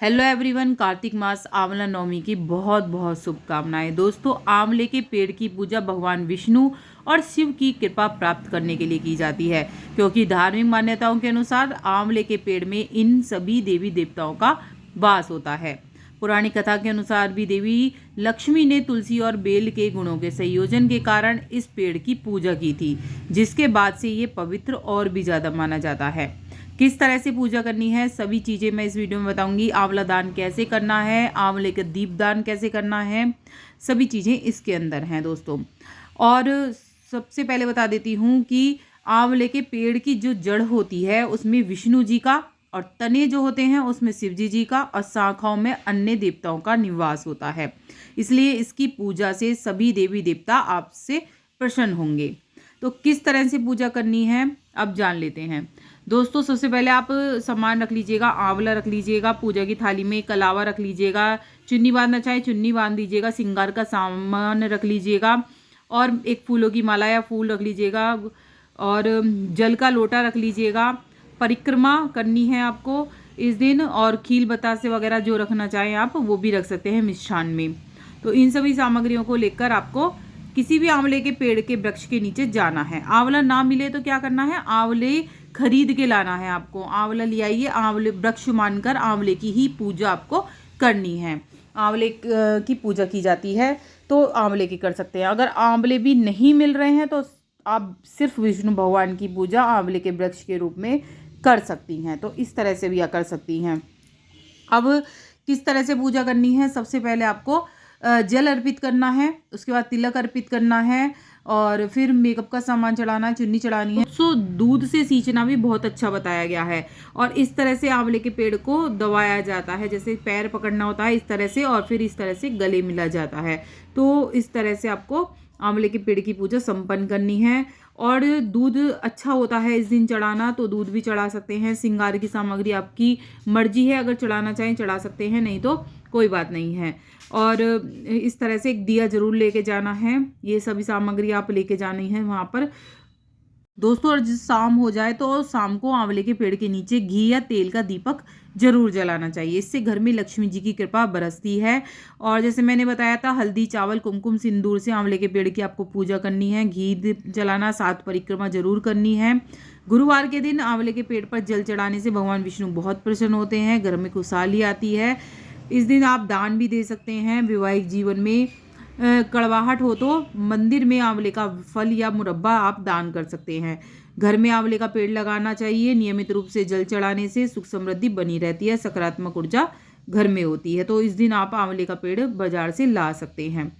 Hello everyone, Kartik मास आंवला नवमी की बहुत बहुत शुभकामनाएं। दोस्तों, आंवले के पेड़ की पूजा भगवान विष्णु और शिव की कृपा प्राप्त करने के लिए की जाती है, क्योंकि धार्मिक मान्यताओं के अनुसार आंवले के पेड़ में इन सभी देवी देवताओं का वास होता है। पुरानी कथा के अनुसार भी देवी लक्ष्मी ने तुलसी और बेल के गुणों के संयोजन के कारण इस पेड़ की पूजा की थी, जिसके बाद से ये पवित्र और भी ज़्यादा माना जाता है। किस तरह से पूजा करनी है, सभी चीज़ें मैं इस वीडियो में बताऊंगी। आंवला दान कैसे करना है, आंवले का दीप दान कैसे करना है, सभी चीज़ें इसके अंदर हैं दोस्तों। और सबसे पहले बता देती हूँ कि आंवले के पेड़ की जो जड़ होती है उसमें विष्णु जी का, और तने जो होते हैं उसमें शिव जी का, और शाखाओं में अन्य देवताओं का निवास होता है। इसलिए इसकी पूजा से सभी देवी देवता आपसे प्रसन्न होंगे। तो किस तरह से पूजा करनी है अब जान लेते हैं दोस्तों। सबसे पहले आप सामान रख लीजिएगा, आंवला रख लीजिएगा, पूजा की थाली में कलावा रख लीजिएगा, चुन्नी बांधना चाहे चुन्नी बांध दीजिएगा, श्रृंगार का सामान रख लीजिएगा, और एक फूलों की माला या फूल रख लीजिएगा, और जल का लोटा रख लीजिएगा। परिक्रमा करनी है आपको इस दिन, और खील बतासे वगैरह जो रखना चाहें आप वो भी रख सकते हैं मिष्ठान में। तो इन सभी सामग्रियों को लेकर आपको किसी भी आंवले के पेड़ के वृक्ष के नीचे जाना है। आंवला ना मिले तो क्या करना है, आंवले खरीद के लाना है आपको। आंवला ले आइए, आंवले वृक्ष मानकर आंवले की ही पूजा आपको करनी है। आंवले की पूजा की जाती है तो आंवले की कर सकते हैं। अगर आंवले भी नहीं मिल रहे हैं तो आप सिर्फ विष्णु भगवान की पूजा आंवले के वृक्ष के रूप में कर सकती हैं। तो इस तरह से भी कर सकती हैं। अब किस तरह से पूजा करनी है, सबसे पहले आपको जल अर्पित करना है, उसके बाद तिलक अर्पित करना है, और फिर मेकअप का सामान चढ़ाना है, चुन्नी चढ़ानी है। सो दूध से सींचना भी बहुत अच्छा बताया गया है। और इस तरह से आंवले के पेड़ को दबाया जाता है, जैसे पैर पकड़ना होता है इस तरह से, और फिर इस तरह से गले मिला जाता है। तो इस तरह से आपको आंवले के पेड़ की पूजा संपन्न करनी है। और दूध अच्छा होता है इस दिन चढ़ाना, तो दूध भी चढ़ा सकते हैं। श्रृंगार की सामग्री आपकी मर्जी है, अगर चढ़ाना चाहें चढ़ा सकते हैं, नहीं तो कोई बात नहीं है। और इस तरह से एक दिया जरूर लेके जाना है। ये सभी सामग्री आप लेके जानी है वहाँ पर दोस्तों। और जिस शाम हो जाए तो शाम को आंवले के पेड़ के नीचे घी या तेल का दीपक जरूर जलाना चाहिए। इससे घर में लक्ष्मी जी की कृपा बरसती है। और जैसे मैंने बताया था, हल्दी चावल कुमकुम सिंदूर से आंवले के पेड़ की आपको पूजा करनी है। घी दीप जलाना, 7 परिक्रमा जरूर करनी है। गुरुवार के दिन आंवले के पेड़ पर जल चढ़ाने से भगवान विष्णु बहुत प्रसन्न होते हैं, घर में खुशहाली आती है। इस दिन आप दान भी दे सकते हैं। वैवाहिक जीवन में कड़वाहट हो तो मंदिर में आंवले का फल या मुरब्बा आप दान कर सकते हैं। घर में आंवले का पेड़ लगाना चाहिए। नियमित रूप से जल चढ़ाने से सुख समृद्धि बनी रहती है, सकारात्मक ऊर्जा घर में होती है। तो इस दिन आप आंवले का पेड़ बाजार से ला सकते हैं।